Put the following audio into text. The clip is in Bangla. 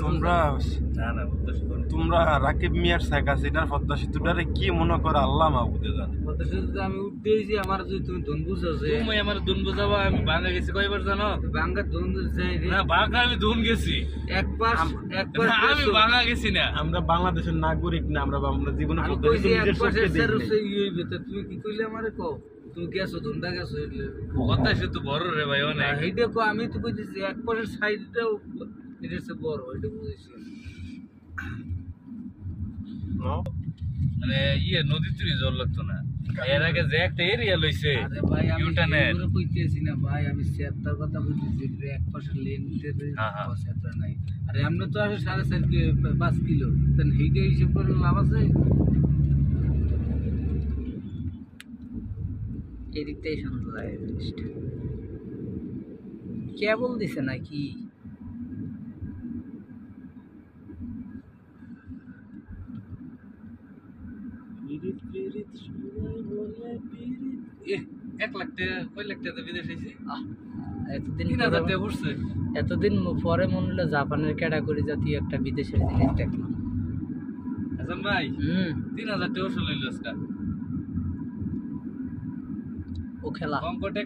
তোমরা তোমরা রাকিব মিয়ার শেখ হাসিনার পদ্মা সেতুটারে কি মনে করে আল্লাহ মাহবুদে জানে। পদ্মা সেতুতে আমি উঠতেছি, আমার যদি তুমি ধন বুঝো যে তুমি আমার ধুন বুঝাবা। আমি ভাঙা গেছি কয়বার জানো? বাঙ্গা ধন যাই না ভাঙা আমি ধুন গেছি, একবার না, আমি ভাঙা গেছি না। আমরা বাংলাদেশের নাগরিক না, আমরা জীবনে আমি পদ্মা কইছি সেতু নিজের একবার চোখে দেখি নাই। ইয়ে হইবে, তুমি কি কইলে আমারে কও? তুমি গেছো ধন্দা গেছো এগুলো পদ্মা সেতু বড় রে ভাই অনেক। এইটা কো, আমি তো কইতেছি একবারের সাইডটাও এটা হচ্ছে বড়, এটা বুঝেছি। মানে নদীর চুরি জল লাগতো না। এর আগে যে একটা এরিয়া লইছে আরে ভাই আমি ইউটানের, এগুলো কইতেছি না ভাই, আমি সেটার কথা কইতেছি যে এক পাশে লেন দিতে সেটা নাই। আরে আমরা তো আসে 5.5 কিলো, তাহলে এইটা হিসেব করে লাভ আছে? এদিকটাই সুন্দর লাগে জিনিসটা। কেবল দিছে নাকি? এক লাখ টাকা, কয় লাখ টাকা বিদেশ হয়েছে? এতদিন 3,000 টাকা পড়ছে। এতদিন পরে মনে হলো জাপানের ক্যাটাগরি জাতীয় একটা বিদেশের জিনিস দেখলাম। হাসান ভাই 3,000 টাকা ওষুধ লইল আজকে। ও খেলা কম করে